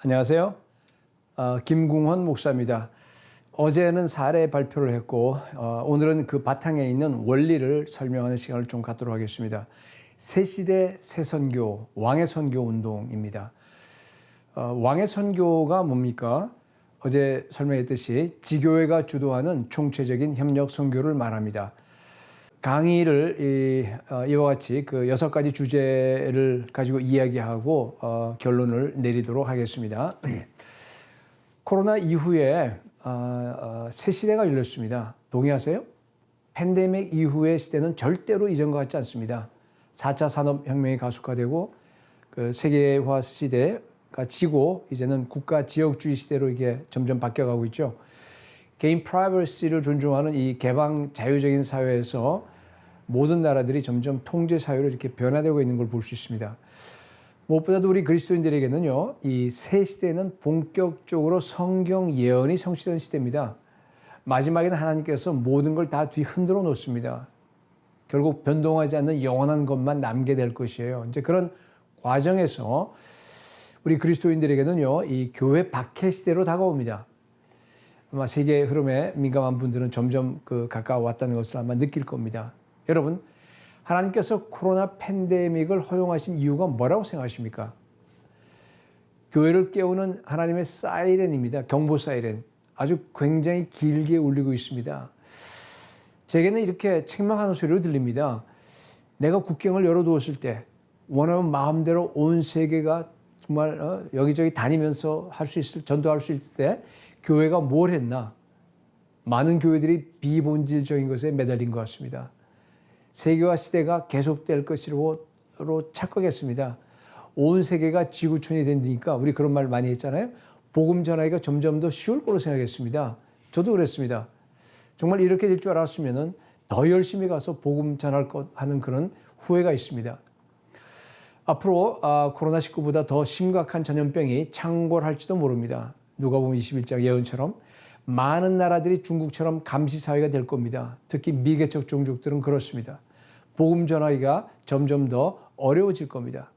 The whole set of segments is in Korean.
안녕하세요. 김궁헌 목사입니다. 어제는 사례 발표를 했고 오늘은 그 바탕에 있는 원리를 설명하는 시간을 좀 갖도록 하겠습니다. 새 시대 새 선교, 왕의 선교 운동입니다. 왕의 선교가 뭡니까? 어제 설명했듯이 지교회가 주도하는 총체적인 협력 선교를 말합니다. 강의를 이와 같이 그 6가지 주제를 가지고 이야기하고 결론을 내리도록 하겠습니다. 코로나 이후에 새 시대가 열렸습니다. 동의하세요? 팬데믹 이후의 시대는 절대로 이전과 같지 않습니다. 4차 산업혁명이 가속화되고 그 세계화 시대가 지고 이제는 국가 지역주의 시대로 이게 점점 바뀌어가고 있죠. 개인 프라이버시를 존중하는 이 개방 자유적인 사회에서 모든 나라들이 점점 통제 사회로 이렇게 변화되고 있는 걸 볼 수 있습니다. 무엇보다도 우리 그리스도인들에게는요, 이 새 시대는 본격적으로 성경 예언이 성취된 시대입니다. 마지막에는 하나님께서 모든 걸 다 뒤흔들어 놓습니다. 결국 변동하지 않는 영원한 것만 남게 될 것이에요. 이제 그런 과정에서 우리 그리스도인들에게는요, 이 교회 박해 시대로 다가옵니다. 아마 세계 흐름에 민감한 분들은 점점 가까워왔다는 것을 아마 느낄 겁니다. 여러분, 하나님께서 코로나 팬데믹을 허용하신 이유가 뭐라고 생각하십니까? 교회를 깨우는 하나님의 사이렌입니다. 경보 사이렌. 아주 굉장히 길게 울리고 있습니다. 제게는 이렇게 책망하는 소리로 들립니다. 내가 국경을 열어두었을 때 원하면 마음대로 온 세계가 정말 여기저기 다니면서 전도할 수 있을 때 교회가 뭘 했나? 많은 교회들이 비본질적인 것에 매달린 것 같습니다. 세계화 시대가 계속될 것으로 착각했습니다. 온 세계가 지구촌이 된다니까 우리 그런 말 많이 했잖아요. 복음 전하기가 점점 더 쉬울 거로 생각했습니다. 저도 그랬습니다. 정말 이렇게 될 줄 알았으면 더 열심히 가서 복음 전할 것 하는 그런 후회가 있습니다. 앞으로 코로나19보다 더 심각한 전염병이 창궐할지도 모릅니다. 누가복음 21장 예언처럼 많은 나라들이 중국처럼 감시 사회가 될 겁니다. 특히 미개척 종족들은 그렇습니다. 복음 전하기가 점점 더 어려워질 겁니다.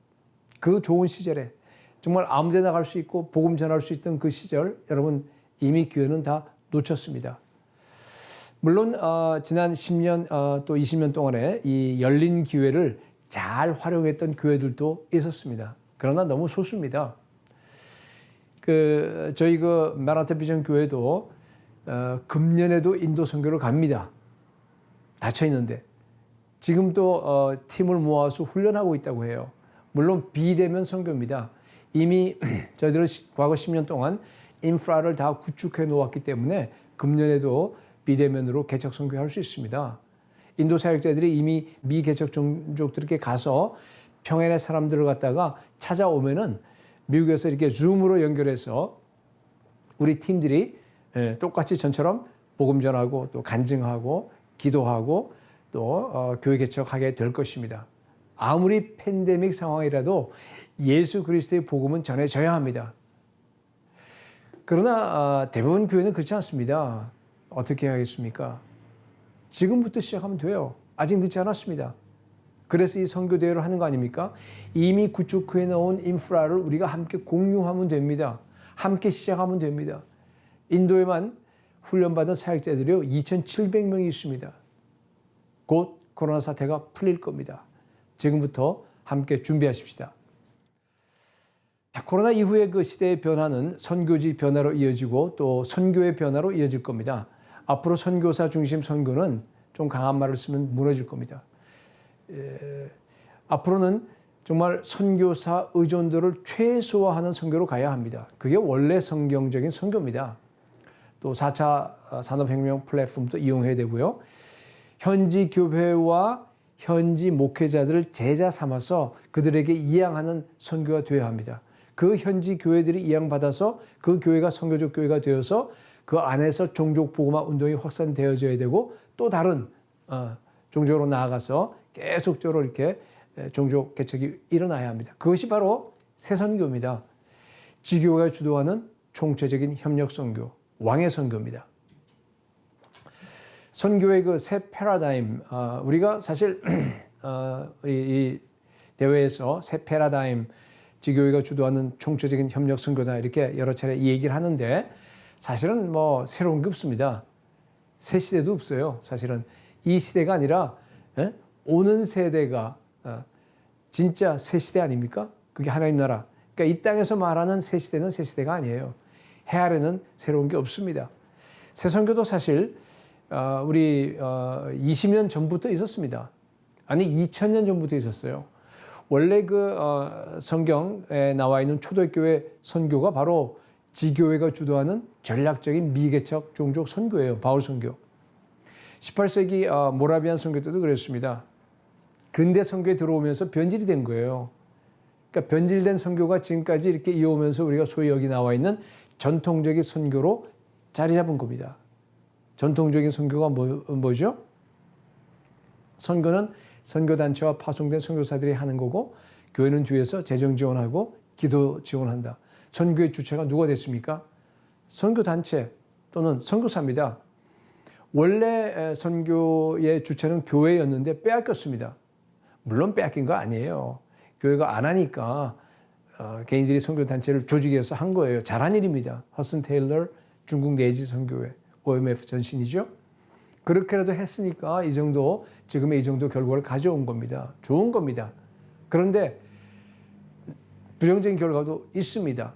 그 좋은 시절에 정말 아무 데나 갈 수 있고 복음 전할 수 있던 그 시절, 여러분 이미 기회는 다 놓쳤습니다. 물론 지난 10년 또 20년 동안에 이 열린 기회를 잘 활용했던 교회들도 있었습니다. 그러나 너무 소수입니다. 저희 마라테 비전 교회도 금년에도 인도 선교를 갑니다. 닫혀 있는데 지금도 팀을 모아서 훈련하고 있다고 해요. 물론 비대면 선교입니다. 이미 저희들은 과거 10년 동안 인프라를 다 구축해 놓았기 때문에 금년에도 비대면으로 개척 선교할 수 있습니다. 인도 사역자들이 이미 미개척 종족들에게 가서 평양의 사람들을 갖다가 찾아오면은 미국에서 이렇게 줌으로 연결해서 우리 팀들이 똑같이 전처럼 복음 전하고 또 간증하고 기도하고 또 교회 개척하게 될 것입니다. 아무리 팬데믹 상황이라도 예수 그리스도의 복음은 전해져야 합니다. 그러나 대부분 교회는 그렇지 않습니다. 어떻게 하겠습니까? 지금부터 시작하면 돼요. 아직 늦지 않았습니다. 그래서 이 선교대회를 하는 거 아닙니까? 이미 구축해 놓은 인프라를 우리가 함께 공유하면 됩니다. 함께 시작하면 됩니다. 인도에만 훈련받은 사역자들이 2,700명이 있습니다. 곧 코로나 사태가 풀릴 겁니다. 지금부터 함께 준비하십시다. 코로나 이후의 그 시대의 변화는 선교지 변화로 이어지고 또 선교의 변화로 이어질 겁니다. 앞으로 선교사 중심 선교는 좀 강한 말을 쓰면 무너질 겁니다. 앞으로는 정말 선교사 의존도를 최소화하는 선교로 가야 합니다. 그게 원래 성경적인 선교입니다. 또 4차 산업혁명 플랫폼도 이용해야 되고요. 현지 교회와 현지 목회자들을 제자 삼아서 그들에게 이양하는 선교가 되어야 합니다. 그 현지 교회들이 이양받아서 그 교회가 선교적 교회가 되어서 그 안에서 종족 복음화 운동이 확산되어져야 되고 또 다른 종족으로 나아가서 계속적으로 이렇게 종족 개척이 일어나야 합니다. 그것이 바로 새 선교입니다. 지교회가 주도하는 총체적인 협력 선교, 왕의 선교입니다. 선교의 그 새 패러다임, 우리가 사실 이 대회에서 새 패러다임 지교회가 주도하는 총체적인 협력 선교다 이렇게 여러 차례 이 얘기를 하는데 사실은 뭐 새로운 게 없습니다. 새 시대도 없어요. 사실은 이 시대가 아니라 오는 세대가 진짜 새 시대 아닙니까? 그게 하나님 나라. 그러니까 이 땅에서 말하는 새 시대는 새 시대가 아니에요. 해 아래는 새로운 게 없습니다. 새 선교도 사실 우리 20년 전부터 있었습니다. 아니 2000년 전부터 있었어요. 원래 그 성경에 나와 있는 초대교회 선교가 바로 지교회가 주도하는 전략적인 미개척 종족 선교예요. 바울 선교. 18세기 모라비안 선교 때도 그랬습니다. 근대 선교에 들어오면서 변질이 된 거예요. 그러니까 변질된 선교가 지금까지 이렇게 이어오면서 우리가 소위 여기 나와 있는 전통적인 선교로 자리 잡은 겁니다. 전통적인 선교가 뭐죠? 선교는 선교단체와 파송된 선교사들이 하는 거고 교회는 뒤에서 재정 지원하고 기도 지원한다. 선교의 주체가 누가 됐습니까? 선교단체 또는 선교사입니다. 원래 선교의 주체는 교회였는데 빼앗겼습니다. 물론 빼앗긴 거 아니에요. 교회가 안 하니까 개인들이 선교단체를 조직해서 한 거예요. 잘한 일입니다. 허슨 테일러 중국 내지 선교회 OMF 전신이죠. 그렇게라도 했으니까 이 정도 지금의 이 정도 결과를 가져온 겁니다. 좋은 겁니다. 그런데 부정적인 결과도 있습니다.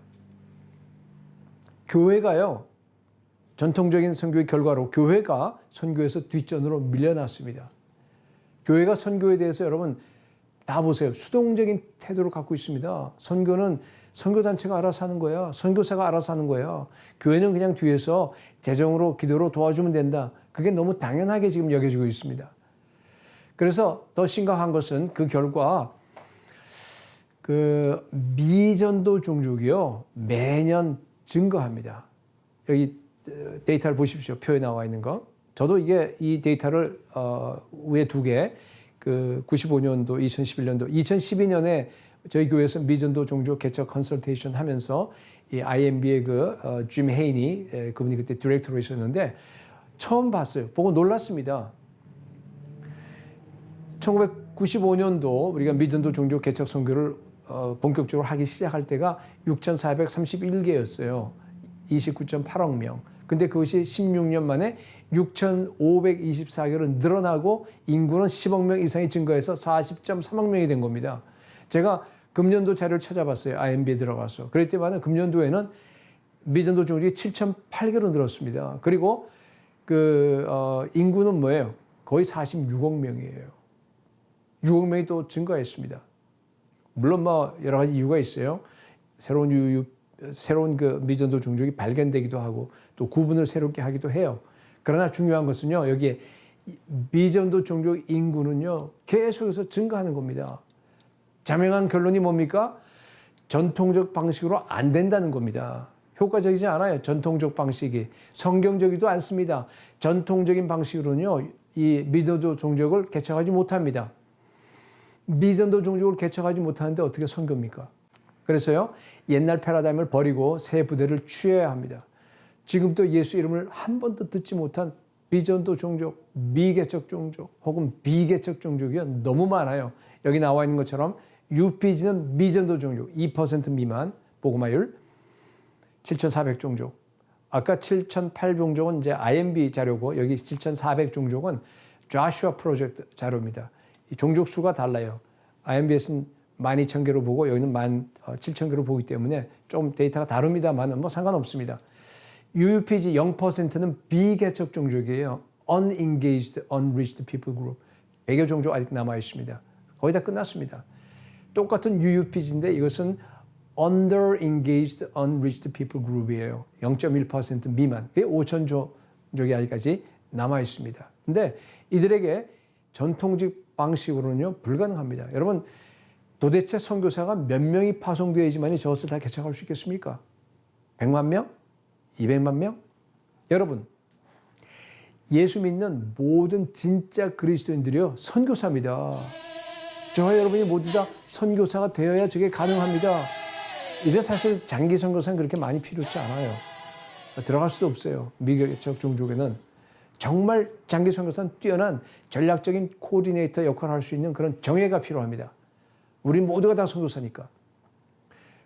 교회가요. 전통적인 선교의 결과로 교회가 선교에서 뒷전으로 밀려났습니다. 교회가 선교에 대해서 여러분 다 보세요. 수동적인 태도를 갖고 있습니다. 선교는 선교단체가 알아서 하는 거야. 선교사가 알아서 하는 거야. 교회는 그냥 뒤에서 재정으로 기도로 도와주면 된다. 그게 너무 당연하게 지금 여겨지고 있습니다. 그래서 더 심각한 것은 그 결과 그 미전도 종족이요. 매년 증가합니다. 여기 데이터를 보십시오. 표에 나와 있는 거. 저도 이 데이터를 위에 두 개, 그 95년도, 2011년도, 2012년에 저희 교회에서 미전도 종족 개척 컨설테이션 하면서 이 IMB의 짐 헤이니 그분이 그때 디렉터로 있었는데 처음 봤어요. 보고 놀랐습니다. 1995년도 우리가 미전도 종족 개척 선교를 본격적으로 하기 시작할 때가 6,431개였어요. 29.8억 명. 근데 그것이 16년 만에 6,524개로 늘어나고 인구는 10억 명 이상이 증가해서 40.3억 명이 된 겁니다. 제가 금년도 자료를 찾아봤어요. IMB에 들어가서. 그럴 때마다 금년도에는 미전도 종족이 7,008개로 늘었습니다. 그리고 인구는 뭐예요? 거의 46억 명이에요. 6억 명이 또 증가했습니다. 물론 뭐 여러 가지 이유가 있어요. 새로운 그 미전도 종족이 발견되기도 하고 또 구분을 새롭게 하기도 해요. 그러나 중요한 것은요. 여기에 미전도 종족 인구는요. 계속해서 증가하는 겁니다. 자명한 결론이 뭡니까? 전통적 방식으로 안 된다는 겁니다. 효과적이지 않아요. 전통적 방식이. 성경적이도 않습니다. 전통적인 방식으로는요. 이 미전도 종족을 개척하지 못합니다. 미전도 종족을 개척하지 못하는데 어떻게 선교입니까? 그래서요. 옛날 패러다임을 버리고 새 부대를 취해야 합니다. 지금도 예수 이름을 한 번도 듣지 못한 미전도 종족, 미개척 종족 혹은 비개척 종족이 너무 많아요. 여기 나와 있는 것처럼 UPG는 미전도 종족 2% 미만 복음화율 7,400 종족. 아까 7,800 종족은 이제 IMB 자료고 여기 7,400 종족은 조슈아 프로젝트 자료입니다. 이 종족 수가 달라요. IMB에서는 12,000개로 보고 여기는 17,000개로 보기 때문에 좀 데이터가 다릅니다만 뭐 상관없습니다. UPG 0%는 비개척 종족이에요. Unengaged, Unreached People Group. 100여 종족 아직 남아 있습니다. 거의 다 끝났습니다. 똑같은 UUPG인데 이것은 Under-engaged, Unreached People Group이에요. 0.1% 미만. 그게 5천 종족이 아직까지 남아 있습니다. 근데 이들에게 전통적 방식으로는요 불가능합니다. 여러분 도대체 선교사가 몇 명이 파송되어야지만이 저것을 다 개척할 수 있겠습니까? 100만 명? 200만 명? 여러분 예수 믿는 모든 진짜 그리스도인들이요 선교사입니다. 저와 여러분이 모두 다 선교사가 되어야 저게 가능합니다. 이제 사실 장기 선교사는 그렇게 많이 필요치 않아요. 들어갈 수도 없어요. 미개척 종족에는 정말 장기 선교사는 뛰어난 전략적인 코디네이터 역할을 할 수 있는 그런 정예가 필요합니다. 우리 모두가 다 선교사니까.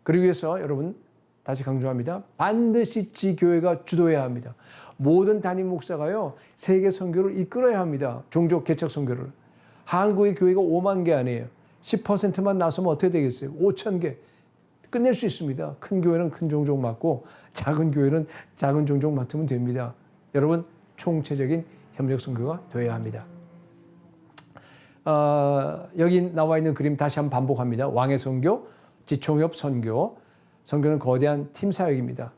그러기 위해서 여러분 다시 강조합니다. 반드시 지교회가 주도해야 합니다. 모든 담임 목사가요, 세계 선교를 이끌어야 합니다. 종족 개척 선교를. 한국의 교회가 5만 개 아니에요. 10%만 나서면 어떻게 되겠어요? 5천 개. 끝낼 수 있습니다. 큰 교회는 큰 종족 맡고 작은 교회는 작은 종족 맡으면 됩니다. 여러분 총체적인 협력 선교가 되어야 합니다. 여기 나와 있는 그림 다시 한번 반복합니다. 왕의 선교, 지총협 선교. 선교는 거대한 팀 사역입니다.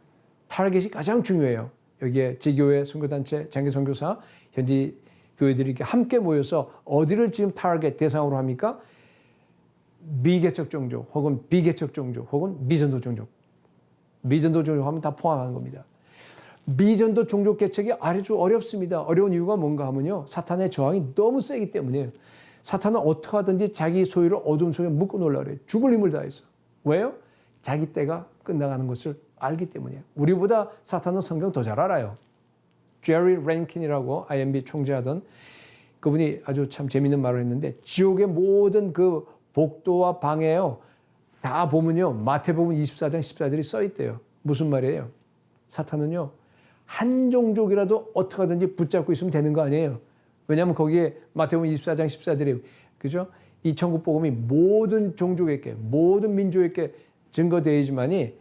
타겟이 가장 중요해요. 여기에 지교회, 선교단체, 장기 선교사, 현지 교회들이 이렇게 함께 모여서 어디를 지금 타겟 대상으로 합니까? 미개척 종족 혹은 비개척 종족 혹은 미전도 종족. 미전도 종족 하면 다 포함하는 겁니다. 미전도 종족 개척이 아주 어렵습니다. 어려운 이유가 뭔가 하면요. 사탄의 저항이 너무 세기 때문이에요. 사탄은 어떻게 하든지 자기 소유를 어둠 속에 묶어 놓으려고 그래요. 죽을 힘을 다해서. 왜요? 자기 때가 끝나가는 것을 알기 때문이에요. 우리보다 사탄은 성경 더 잘 알아요. 제리 랭킨이라고 IMB 총재하던 그분이 아주 참 재밌는 말을 했는데 지옥의 모든 그 복도와 방에요. 다 보면요. 마태복음 24장 14절이 써 있대요. 무슨 말이에요? 사탄은요. 한 종족이라도 어떻게 하든지 붙잡고 있으면 되는 거 아니에요. 왜냐하면 거기에 마태복음 24장 14절에 그죠? 이 천국 복음이 모든 종족에게 모든 민족에게 증거되어야지만이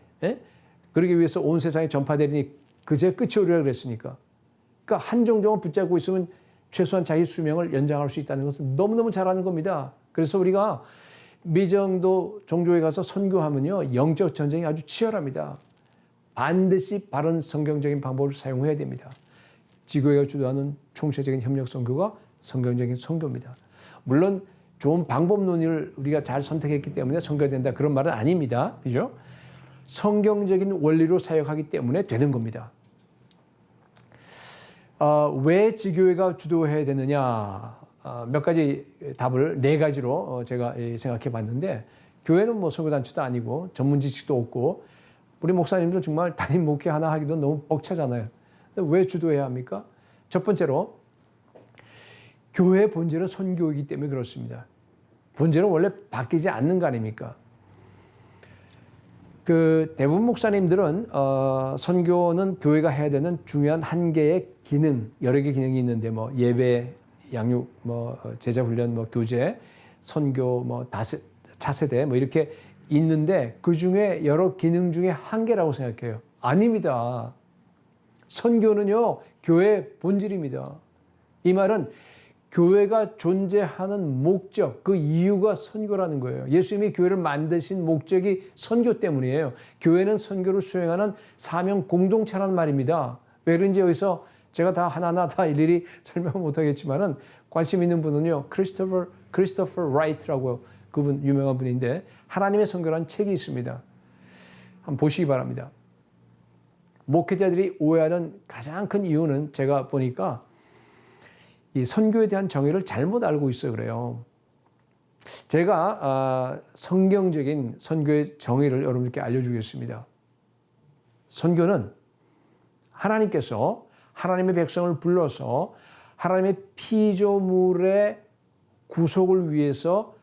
그러기 위해서 온 세상에 전파되리니 그제 끝이 오리라 그랬으니까. 그러니까 한 종족만 붙잡고 있으면 최소한 자기 수명을 연장할 수 있다는 것은 너무너무 잘하는 겁니다. 그래서 우리가 미정도 종족에 가서 선교하면요. 영적 전쟁이 아주 치열합니다. 반드시 바른 성경적인 방법을 사용해야 됩니다. 지교회가 주도하는 총체적인 협력 선교가 성경적인 선교입니다. 물론 좋은 방법 논의를 우리가 잘 선택했기 때문에 선교가 된다 그런 말은 아닙니다. 그죠? 성경적인 원리로 사역하기 때문에 되는 겁니다. 왜 지교회가 주도해야 되느냐? 몇 가지 답을 네 가지로 제가 생각해 봤는데 교회는 뭐 선교단체도 아니고 전문 지식도 없고 우리 목사님들 정말 담임 목회 하나 하기도 너무 벅차잖아요. 근데 왜 주도해야 합니까? 첫 번째로 교회의 본질은 선교이기 때문에 그렇습니다. 본질은 원래 바뀌지 않는 거 아닙니까? 그 대부분 목사님들은 선교는 교회가 해야 되는 중요한 한 개의 기능, 여러 개 기능이 있는데 뭐 예배, 양육, 뭐 제자 훈련, 뭐 교제, 선교, 뭐 차세대 뭐 이렇게 있는데 그 중에 여러 기능 중에 한 개라고 생각해요. 아닙니다. 선교는요 교회의 본질입니다. 이 말은 교회가 존재하는 목적, 그 이유가 선교라는 거예요. 예수님이 교회를 만드신 목적이 선교 때문이에요. 교회는 선교를 수행하는 사명 공동체라는 말입니다. 왜 그런지 여기서 제가 다 하나하나 다 일일이 설명을 못하겠지만은 관심 있는 분은요, 크리스토퍼 라이트라고 그분 유명한 분인데 하나님의 선교라는 책이 있습니다. 한번 보시기 바랍니다. 목회자들이 오해하는 가장 큰 이유는 제가 보니까 이 선교에 대한 정의를 잘못 알고 있어요. 그래요. 제가 성경적인 선교의 정의를 여러분들께 알려주겠습니다. 선교는 하나님께서 하나님의 백성을 불러서 하나님의 피조물의 구속을 위해서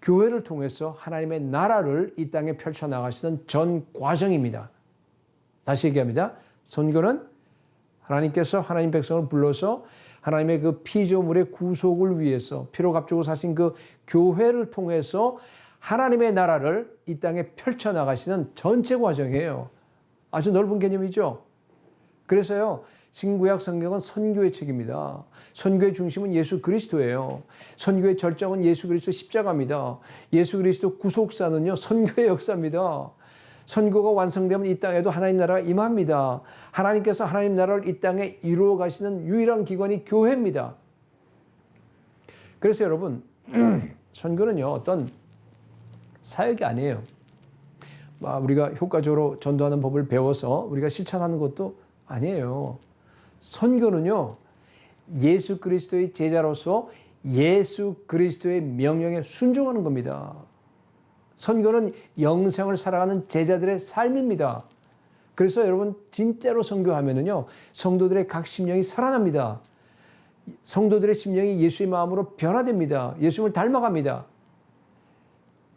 교회를 통해서 하나님의 나라를 이 땅에 펼쳐나가시는 전 과정입니다. 다시 얘기합니다. 선교는 하나님께서 하나님 백성을 불러서 하나님의 그 피조물의 구속을 위해서 피로 값주고 사신 그 교회를 통해서 하나님의 나라를 이 땅에 펼쳐나가시는 전체 과정이에요. 아주 넓은 개념이죠. 그래서요. 신구약 성경은 선교의 책입니다. 선교의 중심은 예수 그리스도예요. 선교의 절정은 예수 그리스도 십자가입니다. 예수 그리스도 구속사는요. 선교의 역사입니다. 선교가 완성되면 이 땅에도 하나님 나라가 임합니다. 하나님께서 하나님 나라를 이 땅에 이루어 가시는 유일한 기관이 교회입니다. 그래서 여러분 선교는요. 어떤 사역이 아니에요. 우리가 효과적으로 전도하는 법을 배워서 우리가 실천하는 것도 아니에요. 선교는요. 예수 그리스도의 제자로서 예수 그리스도의 명령에 순종하는 겁니다. 선교는 영생을 살아가는 제자들의 삶입니다. 그래서 여러분 진짜로 선교하면은요. 성도들의 각 심령이 살아납니다. 성도들의 심령이 예수의 마음으로 변화됩니다. 예수님을 닮아갑니다.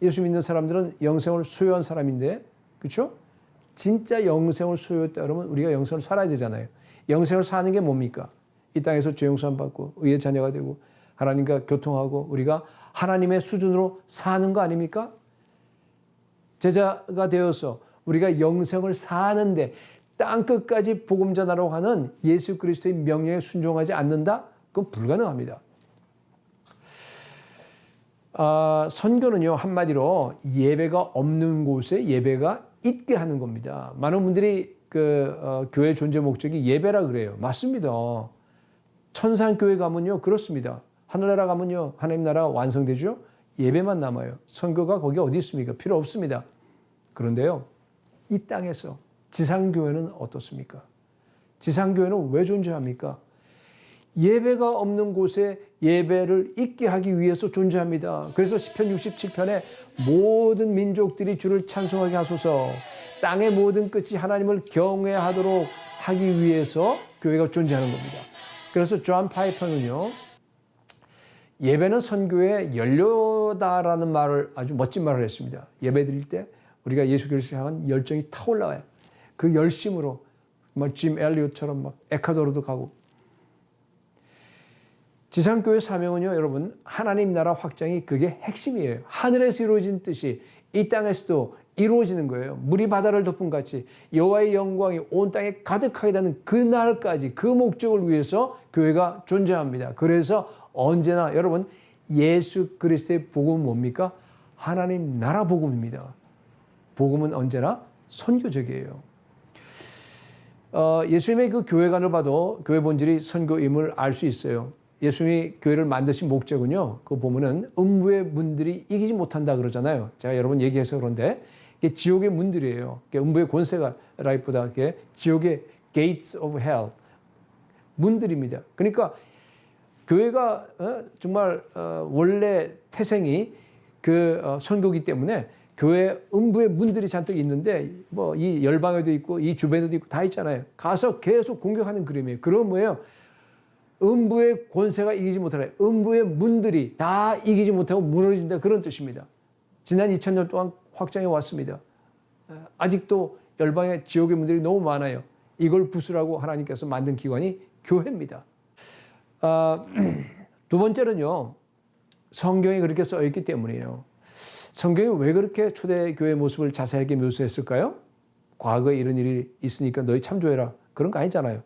예수 믿는 사람들은 영생을 소유한 사람인데 그렇죠? 진짜 영생을 소유했다 그러면 우리가 영생을 살아야 되잖아요. 영생을 사는 게 뭡니까? 이 땅에서 죄 용서함 받고 의의 자녀가 되고 하나님과 교통하고 우리가 하나님의 수준으로 사는 거 아닙니까? 제자가 되어서 우리가 영생을 사는데 땅 끝까지 복음 전하라고 하는 예수 그리스도의 명령에 순종하지 않는다? 그건 불가능합니다. 선교는요, 한마디로 예배가 없는 곳에 예배가 있게 하는 겁니다. 많은 분들이 교회 존재 목적이 예배라 그래요. 맞습니다. 천상교회 가면요, 그렇습니다. 하늘나라 가면요, 하나님 나라가 완성되죠? 예배만 남아요. 선교가 거기 어디 있습니까? 필요 없습니다. 그런데요, 이 땅에서 지상교회는 어떻습니까? 지상교회는 왜 존재합니까? 예배가 없는 곳에 예배를 있게 하기 위해서 존재합니다. 그래서 시편 67편에 모든 민족들이 주를 찬송하게 하소서, 땅의 모든 끝이 하나님을 경외하도록 하기 위해서 교회가 존재하는 겁니다. 그래서 존 파이퍼는요, 예배는 선교의 연료다라는 말을, 아주 멋진 말을 했습니다. 예배 드릴 때 우리가 예수 그리스도를 향한 열정이 타올라와요. 그 열심으로 짐 엘리엇처럼 막 에콰도르도 가고. 지상교회 사명은요, 여러분, 하나님 나라 확장이 그게 핵심이에요. 하늘에서 이루어진 뜻이 이 땅에서도 이루어지는 거예요. 물이 바다를 덮은 같이 여호와의 영광이 온 땅에 가득하게 닿는 그날까지 그 목적을 위해서 교회가 존재합니다. 그래서 언제나 여러분, 예수 그리스도의 복음은 뭡니까? 하나님 나라 복음입니다. 복음은 언제나 선교적이에요. 예수님의 그 교회관을 봐도 교회 본질이 선교임을 알 수 있어요. 예수님이 교회를 만드신 목적은요, 그거 보면은 음부의 문들이 이기지 못한다 그러잖아요. 제가 여러 번 얘기해서 그런데 이게 지옥의 문들이에요. 음부의 권세가 라이프보다 지옥의 gates of hell 문들입니다. 그러니까 교회가 정말 원래 태생이 선교기 때문에 교회 음부의 문들이 잔뜩 있는데 뭐 이 열방에도 있고 이 주변에도 있고 다 있잖아요. 가서 계속 공격하는 그림이에요. 그럼 뭐예요? 음부의 권세가 이기지 못하라. 음부의 문들이 다 이기지 못하고 무너진다. 그런 뜻입니다. 지난 2000년 동안 확장해 왔습니다. 아직도 열방의 지옥의 문들이 너무 많아요. 이걸 부수라고 하나님께서 만든 기관이 교회입니다. 두 번째는요, 성경에 그렇게 써 있기 때문이에요. 성경이 왜 그렇게 초대교회의 모습을 자세하게 묘사했을까요? 과거에 이런 일이 있으니까 너희 참조해라. 그런 거 아니잖아요.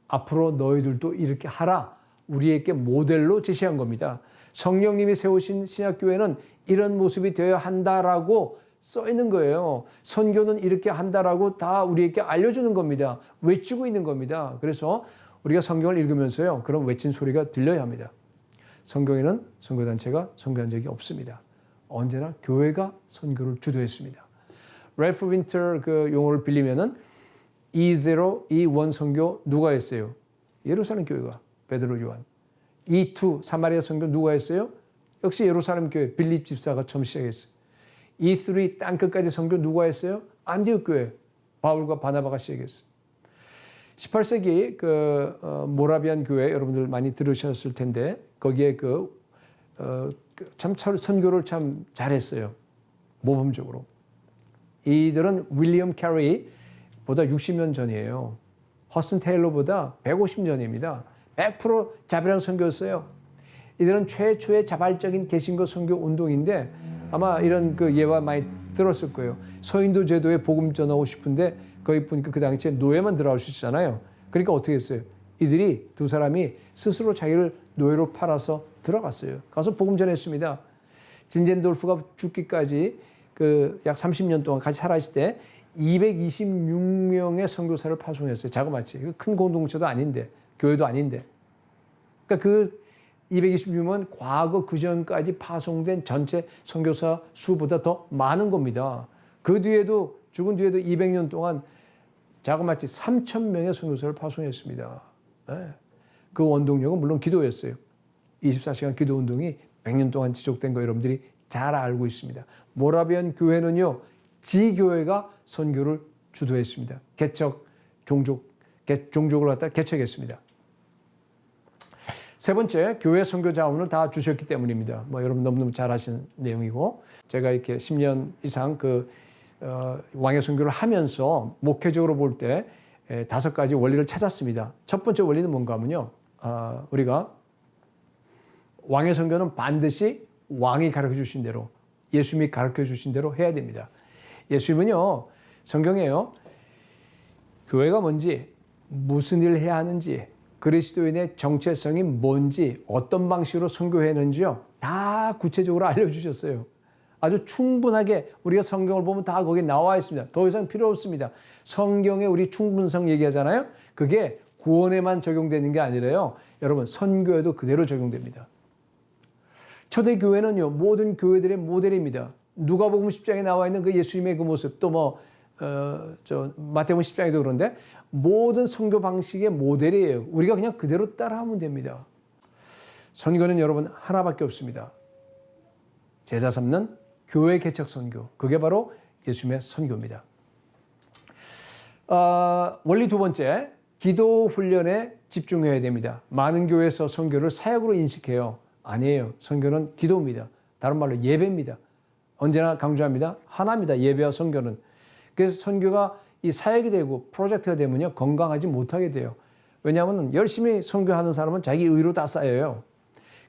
앞으로 너희들도 이렇게 하라. 우리에게 모델로 제시한 겁니다. 성령님이 세우신 신약교회는 이런 모습이 되어야 한다라고 써 있는 거예요. 선교는 이렇게 한다라고 다 우리에게 알려주는 겁니다. 외치고 있는 겁니다. 그래서 우리가 성경을 읽으면서요, 그런 외친 소리가 들려야 합니다. 성경에는 선교단체가 선교한 적이 없습니다. 언제나 교회가 선교를 주도했습니다. 래프 윈터 그 용어를 빌리면은 E0, E1 선교 누가 했어요? 예루살렘 교회가, 베드로, 요한. E2, 사마리아 선교 누가 했어요? 역시 예루살렘 교회, 빌립 집사가 처음 시작했어요. E3, 땅끝까지 선교 누가 했어요? 안디옥 교회, 바울과 바나바가 시작했어요. 18세기 모라비안 교회 여러분들 많이 들으셨을 텐데 거기에 참 선교를 참 잘했어요. 모범적으로. 이들은 윌리엄 캐리 보다 60년 전이에요. 허슨 테일러보다 150년 전입니다. 100% 자발적 선교였어요. 이들은 최초의 자발적인 개신교 선교 운동인데 아마 이런 예화 많이 들었을 거예요. 서인도 제도에 복음 전하고 싶은데 거기 보니까 그 당시에 노예만 들어갈 수 있잖아요. 그러니까 어떻게 했어요? 이들이 두 사람이 스스로 자기를 노예로 팔아서 들어갔어요. 가서 복음 전했습니다. 진젠돌프가 죽기까지 약 30년 동안 같이 살아있을 때 226명의 선교사를 파송했어요. 자그마치. 큰 공동체도 아닌데, 교회도 아닌데. 그러니까 226명은 과거 그전까지 파송된 전체 선교사 수보다 더 많은 겁니다. 그 뒤에도, 죽은 뒤에도 200년 동안 자그마치 3,000명의 선교사를 파송했습니다. 네. 그 원동력은 물론 기도였어요. 24시간 기도 운동이 100년 동안 지속된 거 여러분들이 잘 알고 있습니다. 모라비안 교회는요, 지교회가 선교를 주도했습니다. 종족을 갖다 개척했습니다. 세 번째, 교회 선교 자원을 다 주셨기 때문입니다. 여러분 너무너무 잘 아시는 내용이고, 제가 이렇게 10년 이상 왕의 선교를 하면서 목회적으로 볼 때 5가지 원리를 찾았습니다. 첫 번째 원리는 뭔가 하면요. 우리가 왕의 선교는 반드시 왕이 가르쳐 주신 대로, 예수님이 가르쳐 주신 대로 해야 됩니다. 예수님은요, 성경에요, 교회가 뭔지, 무슨 일을 해야 하는지, 그리스도인의 정체성이 뭔지, 어떤 방식으로 선교했는지요, 다 구체적으로 알려주셨어요. 아주 충분하게 우리가 성경을 보면 다 거기에 나와 있습니다. 더 이상 필요 없습니다. 성경에 우리 충분성 얘기하잖아요. 그게 구원에만 적용되는 게 아니라요. 여러분, 선교에도 그대로 적용됩니다. 초대교회는요, 모든 교회들의 모델입니다. 누가복음 10장에 나와 있는 그 예수님의 그 모습, 또 마태복음 10장에도 그런데 모든 선교 방식의 모델이에요. 우리가 그냥 그대로 따라하면 됩니다. 선교는 여러분 하나밖에 없습니다. 제자 삼는 교회 개척 선교. 그게 바로 예수님의 선교입니다. 원리 두 번째, 기도 훈련에 집중해야 됩니다. 많은 교회에서 선교를 사역으로 인식해요. 아니에요. 선교는 기도입니다. 다른 말로 예배입니다. 언제나 강조합니다. 하나입니다. 예배와 선교는. 그래서 선교가 이 사역이 되고 프로젝트가 되면요, 건강하지 못하게 돼요. 왜냐하면 열심히 선교하는 사람은 자기 의로 다 쌓여요.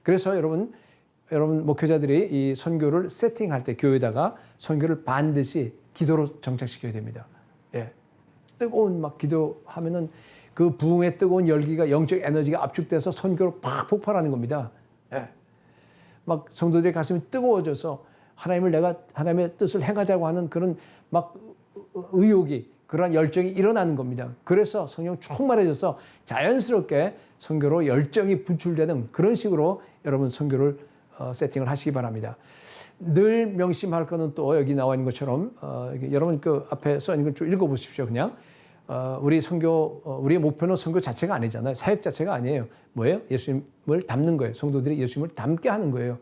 그래서 여러분 목회자들이 이 선교를 세팅할 때 교회에다가 선교를 반드시 기도로 정착시켜야 됩니다. 예. 뜨거운 막 기도하면은 그 부흥의 뜨거운 열기가, 영적 에너지가 압축돼서 선교로 팍 폭발하는 겁니다. 예. 막 성도들의 가슴이 뜨거워져서 하나님의 뜻을 행하자고 하는 그런 막 의욕이, 그러한 열정이 일어나는 겁니다. 그래서 성령 충만해져서 자연스럽게 선교로 열정이 분출되는 그런 식으로 여러분 선교를 세팅을 하시기 바랍니다. 늘 명심할 거는 또 여기 나와 있는 것처럼 여러분 그 앞에 써 있는 걸 쭉 읽어보십시오. 그냥 우리의 목표는 선교 자체가 아니잖아요. 사역 자체가 아니에요. 뭐예요? 예수님을 닮는 거예요. 성도들이 예수님을 닮게 하는 거예요.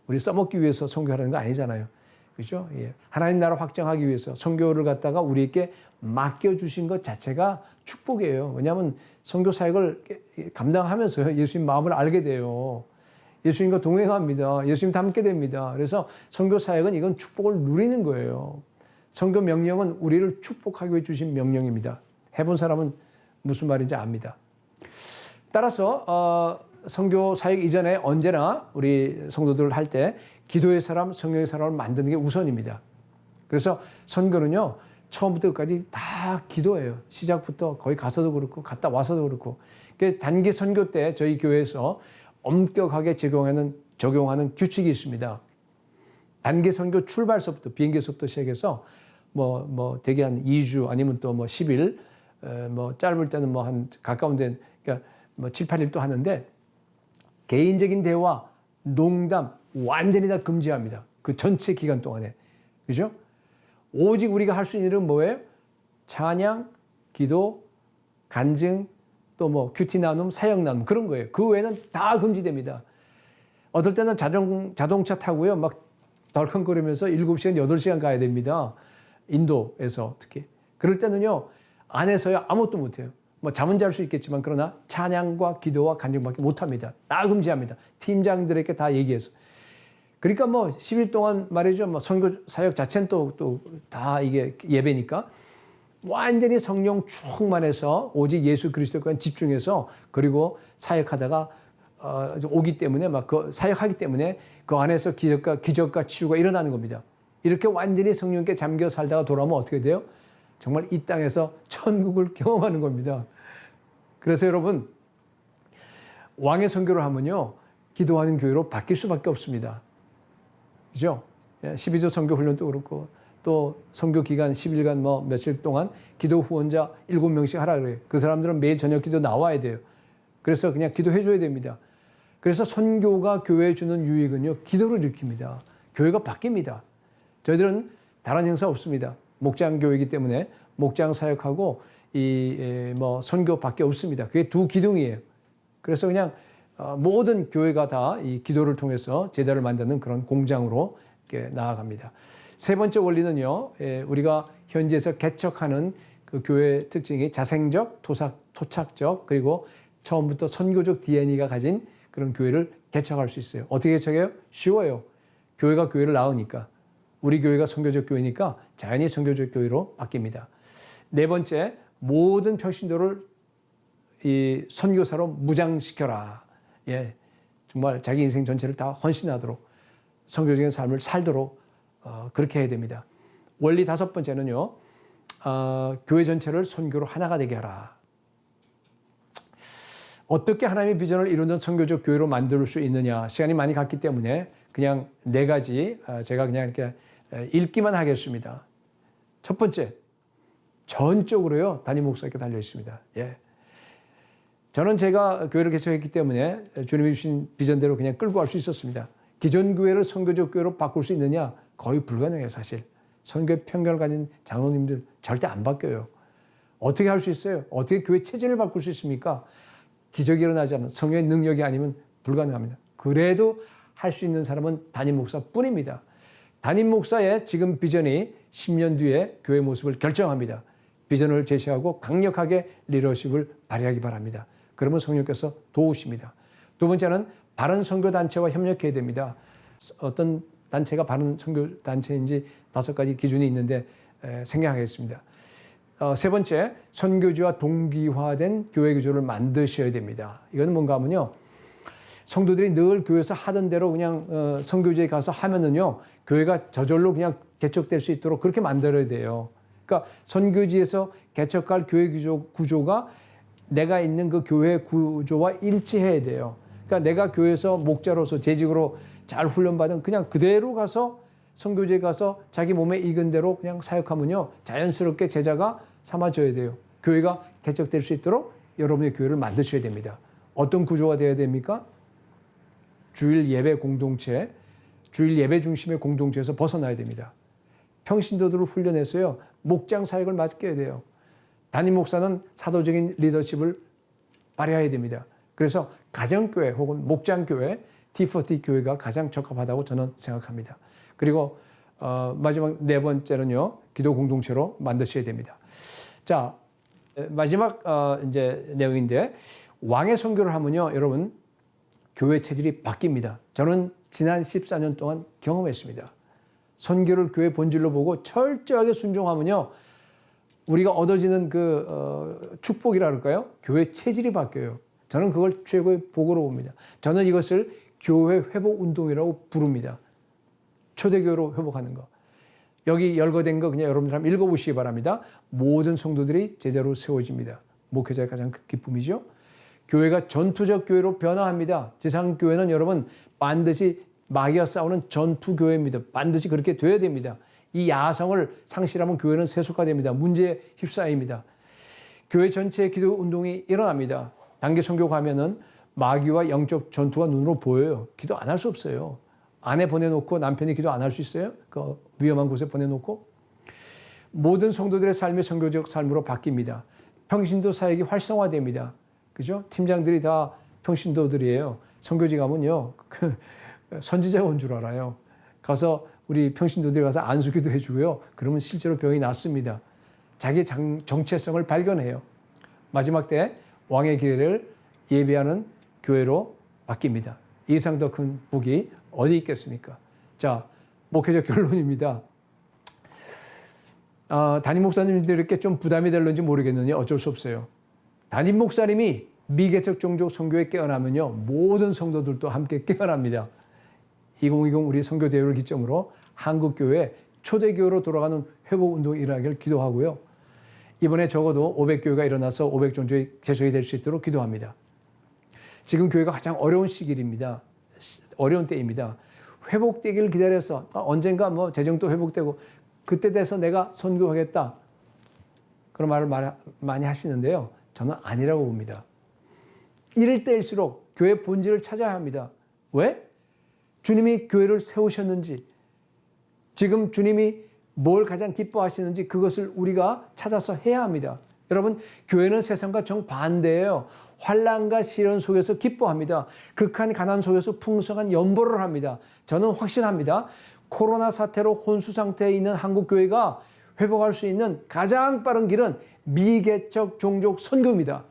우리 써먹기 위해서 선교하는 거 아니잖아요. 그렇죠? 예. 하나님 나라 확장하기 위해서 선교를 갖다가 우리에게 맡겨주신 것 자체가 축복이에요. 왜냐하면 선교 사역을 감당하면서 예수님 마음을 알게 돼요. 예수님과 동행합니다. 예수님 닮게 됩니다. 그래서 선교 사역은 이건 축복을 누리는 거예요. 선교 명령은 우리를 축복하기 위해 주신 명령입니다. 해본 사람은 무슨 말인지 압니다. 따라서 선교 사역 이전에 언제나 우리 성도들 할 때 기도의 사람, 성령의 사람을 만드는 게 우선입니다. 그래서 선교는요, 처음부터 끝까지 다 기도예요. 시작부터 거기 가서도 그렇고 갔다 와서도 그렇고. 단기 선교 때 저희 교회에서 엄격하게 적용하는 규칙이 있습니다. 단기 선교 출발서부터, 비행기서부터 시작해서 대개 한 2주 아니면 또 10일, 짧을 때는 한 가까운 데는 그러니까 7, 8일 또 하는데, 개인적인 대화, 농담 완전히 다 금지합니다. 그 전체 기간 동안에. 그죠? 오직 우리가 할 수 있는 일은 뭐예요? 찬양, 기도, 간증, 또 큐티 나눔, 사역 나눔, 그런 거예요. 그 외에는 다 금지됩니다. 어떨 때는 자동차 타고요, 막 덜컹거리면서 7시간, 8시간 가야 됩니다. 인도에서 특히. 그럴 때는요, 안에서야 아무것도 못해요. 잠은 잘 수 있겠지만, 그러나 찬양과 기도와 간증밖에 못합니다. 다 금지합니다. 팀장들에게 다 얘기해서. 그러니까 10일 동안 말이죠. 선교 사역 자체는 또 다 이게 예배니까 완전히 성령 충만해서 오직 예수 그리스도에 집중해서, 그리고 사역하다가 오기 때문에 사역하기 때문에 그 안에서 기적과 치유가 일어나는 겁니다. 이렇게 완전히 성령께 잠겨 살다가 돌아오면 어떻게 돼요? 정말 이 땅에서 천국을 경험하는 겁니다. 그래서 여러분, 왕의 선교를 하면요, 기도하는 교회로 바뀔 수밖에 없습니다. 그죠? 12조 선교 훈련도 그렇고, 또 선교 기간 10일간 며칠 동안 기도 후원자 7명씩 하라 그래요. 그 사람들은 매일 저녁 기도 나와야 돼요. 그래서 그냥 기도해 줘야 됩니다. 그래서 선교가 교회에 주는 유익은요, 기도를 일으킵니다. 교회가 바뀝니다. 저희들은 다른 행사 없습니다. 목장 교회이기 때문에 목장 사역하고 선교밖에 없습니다. 그게 두 기둥이에요. 그래서 그냥 모든 교회가 다 이 기도를 통해서 제자를 만드는 그런 공장으로 이렇게 나아갑니다. 세 번째 원리는요, 우리가 현지에서 개척하는 그 교회의 특징이 자생적, 토착적, 그리고 처음부터 선교적 DNA가 가진 그런 교회를 개척할 수 있어요. 어떻게 개척해요? 쉬워요. 교회가 교회를 낳으니까. 우리 교회가 선교적 교회니까 자연히 선교적 교회로 바뀝니다. 네 번째, 모든 평신도를 이 선교사로 무장시켜라. 예, 정말 자기 인생 전체를 다 헌신하도록 선교적인 삶을 살도록 그렇게 해야 됩니다. 원리 다섯 번째는요, 교회 전체를 선교로 하나가 되게 하라. 어떻게 하나님의 비전을 이루는 선교적 교회로 만들 수 있느냐. 시간이 많이 갔기 때문에 그냥 네 가지 제가 그냥 이렇게 읽기만 하겠습니다. 첫 번째, 전적으로요, 담임 목사에게 달려 있습니다. 예. 저는 제가 교회를 개척했기 때문에 주님이 주신 비전대로 그냥 끌고 갈 수 있었습니다. 기존 교회를 선교적 교회로 바꿀 수 있느냐? 거의 불가능해요, 사실. 선교의 편견을 가진 장로님들 절대 안 바뀌어요. 어떻게 할 수 있어요? 어떻게 교회 체질을 바꿀 수 있습니까? 기적이 일어나지 않는 성령의 능력이 아니면 불가능합니다. 그래도 할 수 있는 사람은 담임 목사뿐입니다. 담임 목사의 지금 비전이 10년 뒤에 교회 모습을 결정합니다. 비전을 제시하고 강력하게 리더십을 발휘하기 바랍니다. 그러면 성령께서 도우십니다. 두 번째는 바른 선교단체와 협력해야 됩니다. 어떤 단체가 바른 선교단체인지 5가지 기준이 있는데 생각하겠습니다. 세 번째, 선교지와 동기화된 교회 구조를 만드셔야 됩니다. 이건 뭔가 하면요, 성도들이 늘 교회에서 하던 대로 그냥 선교지에 가서 하면은요, 교회가 저절로 그냥 개척될 수 있도록 그렇게 만들어야 돼요. 그러니까 선교지에서 개척할 교회 구조가 내가 있는 그 교회 구조와 일치해야 돼요. 그러니까 내가 교회에서 목자로서 재직으로 잘 훈련받은 그냥 그대로 가서 선교지에 가서 자기 몸에 익은 대로 그냥 사역하면요, 자연스럽게 제자가 삼아져야 돼요. 교회가 개척될 수 있도록 여러분의 교회를 만드셔야 됩니다. 어떤 구조가 되어야 됩니까? 주일 예배 공동체, 주일 예배 중심의 공동체에서 벗어나야 됩니다. 평신도들을 훈련해서요, 목장 사역을 맡겨야 돼요. 담임 목사는 사도적인 리더십을 발휘해야 됩니다. 그래서 가정교회 혹은 목장교회, T4T 교회가 가장 적합하다고 저는 생각합니다. 그리고 마지막 네 번째는요, 기도 공동체로 만드셔야 됩니다. 자, 마지막 이제 내용인데, 왕의 선교를 하면요, 여러분 교회 체질이 바뀝니다. 저는 지난 14년 동안 경험했습니다. 선교를 교회 본질로 보고 철저하게 순종하면요, 우리가 얻어지는 그 축복이라 그럴까요? 교회 체질이 바뀌어요. 저는 그걸 최고의 복으로 봅니다. 저는 이것을 교회 회복 운동이라고 부릅니다. 초대교회로 회복하는 거. 여기 열거된 거 그냥 여러분들 한번 읽어보시기 바랍니다. 모든 성도들이 제자로 세워집니다. 목회자의 가장 큰 기쁨이죠. 교회가 전투적 교회로 변화합니다. 지상교회는 여러분 반드시 마귀와 싸우는 전투교회입니다. 반드시 그렇게 돼야 됩니다. 이 야성을 상실하면 교회는 세속화됩니다. 문제에 휩싸입니다. 교회 전체의 기도 운동이 일어납니다. 단기 선교 가면은 마귀와 영적 전투가 눈으로 보여요. 기도 안 할 수 없어요. 아내 보내놓고 남편이 기도 안 할 수 있어요? 그 위험한 곳에 보내놓고. 모든 성도들의 삶이 선교적 삶으로 바뀝니다. 평신도 사역이 활성화됩니다. 그죠? 팀장들이 다 평신도들이에요. 선교지 가면요, 선지자가 온 줄 알아요. 가서 우리 평신도들이 가서 안수기도 해주고요. 그러면 실제로 병이 낫습니다. 자기 정체성을 발견해요. 마지막 때 왕의 기회를 예비하는 교회로 바뀝니다. 이상 더 큰 복이 어디 있겠습니까? 자, 목회적 결론입니다. 담임 목사님들에게 좀 부담이 될는지 모르겠느니 어쩔 수 없어요. 담임 목사님이 미개척 종족 선교에 깨어나면요, 모든 성도들도 함께 깨어납니다. 2020 우리 선교대회를 기점으로 한국교회 초대교회로 돌아가는 회복운동이 일어나기를 기도하고요. 이번에 적어도 500교회가 일어나서 500종족이 개척이 될 수 있도록 기도합니다. 지금 교회가 가장 어려운 시기입니다. 어려운 때입니다. 회복되기를 기다려서 언젠가 뭐 재정도 회복되고 그때 돼서 내가 선교하겠다, 그런 말을 많이 하시는데요. 저는 아니라고 봅니다. 이럴 때일수록 교회 본질을 찾아야 합니다. 왜? 주님이 교회를 세우셨는지, 지금 주님이 뭘 가장 기뻐하시는지 그것을 우리가 찾아서 해야 합니다. 여러분, 교회는 세상과 정반대예요. 환난과 시련 속에서 기뻐합니다. 극한 가난 속에서 풍성한 연보를 합니다. 저는 확신합니다. 코로나 사태로 혼수 상태에 있는 한국 교회가 회복할 수 있는 가장 빠른 길은 미개척 종족 선교입니다.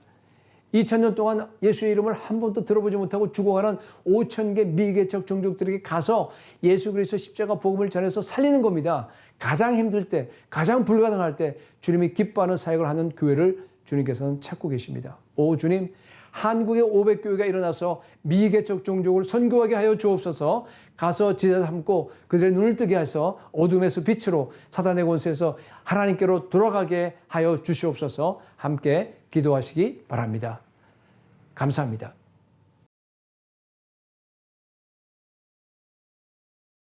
2000년 동안 예수의 이름을 한 번도 들어보지 못하고 죽어가는 5,000개 미개척 종족들에게 가서 예수 그리스도 십자가 복음을 전해서 살리는 겁니다. 가장 힘들 때, 가장 불가능할 때 주님이 기뻐하는 사역을 하는 교회를 주님께서는 찾고 계십니다. 오 주님, 한국의 500교회가 일어나서 미개척 종족을 선교하게 하여 주옵소서. 가서 지혜 삼고 그들의 눈을 뜨게 해서 어둠에서 빛으로 사단의 권세에서 하나님께로 돌아가게 하여 주시옵소서. 함께 기도하시기 바랍니다. 감사합니다.